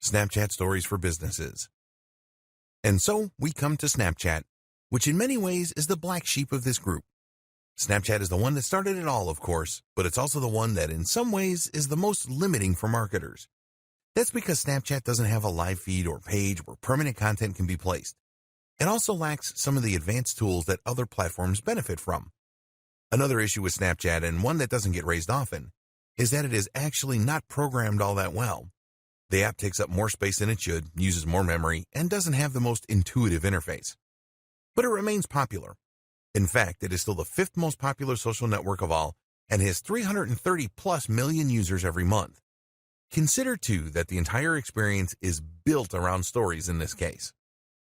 Snapchat Stories for Businesses. And so we come to Snapchat, which in many ways is the black sheep of this group. Snapchat is the one that started it all, of course, but it's also the one that in some ways is the most limiting for marketers. That's because Snapchat doesn't have a live feed or page where permanent content can be placed. It also lacks some of the advanced tools that other platforms benefit from. Another issue with Snapchat, and one that doesn't get raised often, is that it is actually not programmed all that well. The app takes up more space than it should, uses more memory, and doesn't have the most intuitive interface. But it remains popular. In fact, it is still the 5th most popular social network of all and has 330 plus million users every month. Consider, too, that the entire experience is built around stories in this case.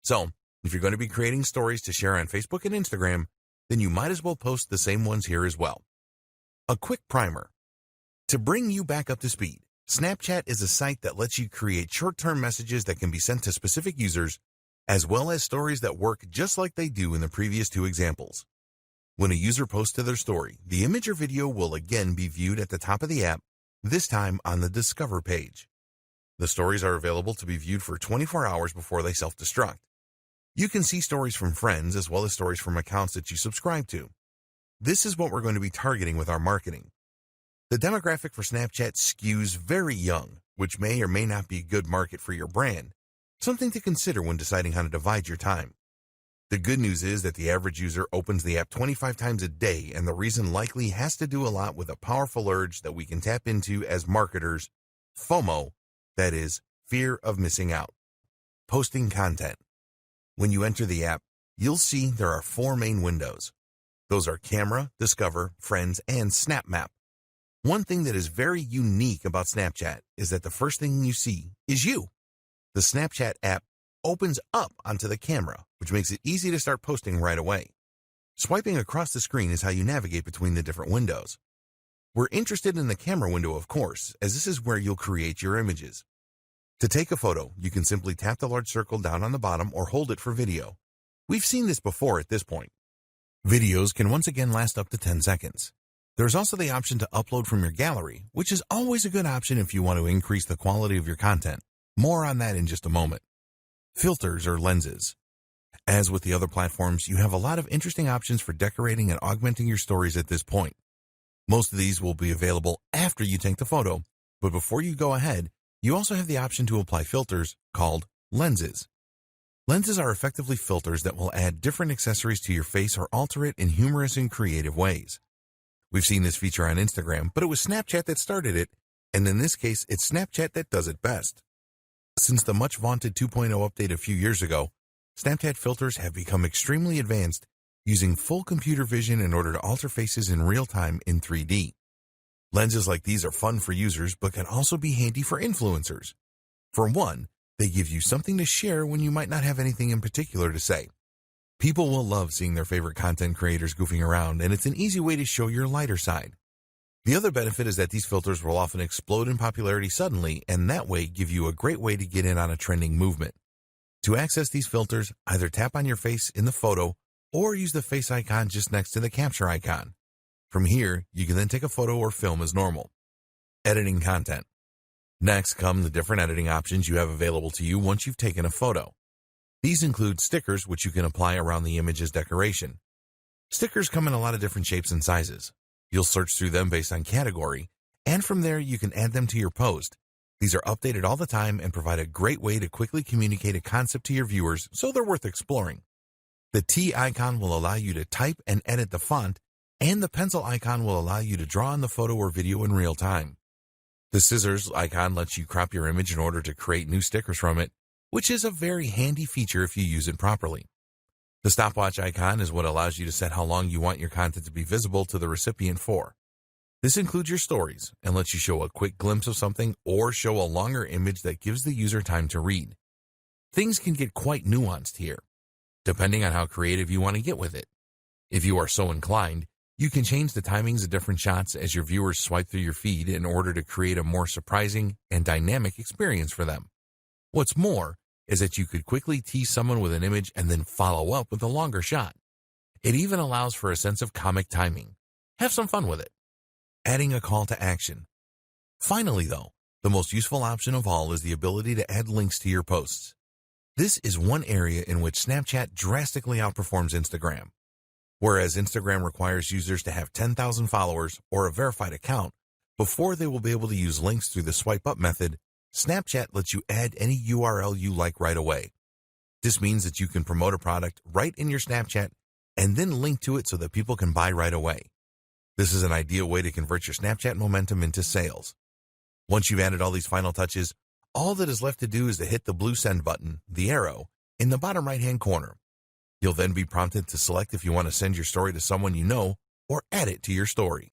So, if you're going to be creating stories to share on Facebook and Instagram, then you might as well post the same ones here as well. A quick primer. To bring you back up to speed, Snapchat is a site that lets you create short-term messages that can be sent to specific users, as well as stories that work just like they do in the previous 2 examples. When a user posts to their story, the image or video will again be viewed at the top of the app, this time on the Discover page. The stories are available to be viewed for 24 hours before they self-destruct. You can see stories from friends as well as stories from accounts that you subscribe to. This is what we're going to be targeting with our marketing. The demographic for Snapchat skews very young, which may or may not be a good market for your brand, something to consider when deciding how to divide your time. The good news is that the average user opens the app 25 times a day, and the reason likely has to do a lot with a powerful urge that we can tap into as marketers, FOMO, that is, fear of missing out. Posting content. When you enter the app, you'll see there are 4 main windows. Those are Camera, Discover, Friends, and Snap Map. One thing that is very unique about Snapchat is that the first thing you see is you. The Snapchat app opens up onto the camera, which makes it easy to start posting right away. Swiping across the screen is how you navigate between the different windows. We're interested in the camera window, of course, as this is where you'll create your images. To take a photo, you can simply tap the large circle down on the bottom or hold it for video. We've seen this before at this point. Videos can once again last up to 10 seconds. There's also the option to upload from your gallery, which is always a good option if you want to increase the quality of your content. More on that in just a moment. Filters or lenses. As with the other platforms, you have a lot of interesting options for decorating and augmenting your stories at this point. Most of these will be available after you take the photo, but before you go ahead, you also have the option to apply filters called lenses. Lenses are effectively filters that will add different accessories to your face or alter it in humorous and creative ways. We've seen this feature on Instagram, but it was Snapchat that started it, and in this case, it's Snapchat that does it best. Since the much-vaunted 2.0 update a few years ago, Snapchat filters have become extremely advanced, using full computer vision in order to alter faces in real time in 3D. Lenses like these are fun for users, but can also be handy for influencers. For one, they give you something to share when you might not have anything in particular to say. People will love seeing their favorite content creators goofing around, and it's an easy way to show your lighter side. The other benefit is that these filters will often explode in popularity suddenly, and that way give you a great way to get in on a trending movement. To access these filters, either tap on your face in the photo or use the face icon just next to the capture icon. From here, you can then take a photo or film as normal. Editing content. Next come the different editing options you have available to you once you've taken a photo. These include stickers, which you can apply around the image's decoration. Stickers come in a lot of different shapes and sizes. You'll search through them based on category, and from there you can add them to your post. These are updated all the time and provide a great way to quickly communicate a concept to your viewers, so they're worth exploring. The T icon will allow you to type and edit the font, and the pencil icon will allow you to draw on the photo or video in real time. The scissors icon lets you crop your image in order to create new stickers from it, which is a very handy feature if you use it properly. The stopwatch icon is what allows you to set how long you want your content to be visible to the recipient for. This includes your stories and lets you show a quick glimpse of something or show a longer image that gives the user time to read. Things can get quite nuanced here, depending on how creative you want to get with it. If you are so inclined, you can change the timings of different shots as your viewers swipe through your feed in order to create a more surprising and dynamic experience for them. What's more is that you could quickly tease someone with an image and then follow up with a longer shot. It even allows for a sense of comic timing. Have some fun with it. Adding a call to action. Finally, though, The most useful option of all is the ability to add links to your posts. This is one area in which Snapchat drastically outperforms Instagram. Whereas Instagram requires users to have 10,000 followers or a verified account before they will be able to use links through the swipe up method, Snapchat lets you add any URL you like right away. This means that you can promote a product right in your Snapchat and then link to it so that people can buy right away. This is an ideal way to convert your Snapchat momentum into sales. Once you've added all these final touches, all that is left to do is to hit the blue send button, the arrow, in the bottom right-hand corner. You'll then be prompted to select if you want to send your story to someone you know or add it to your story.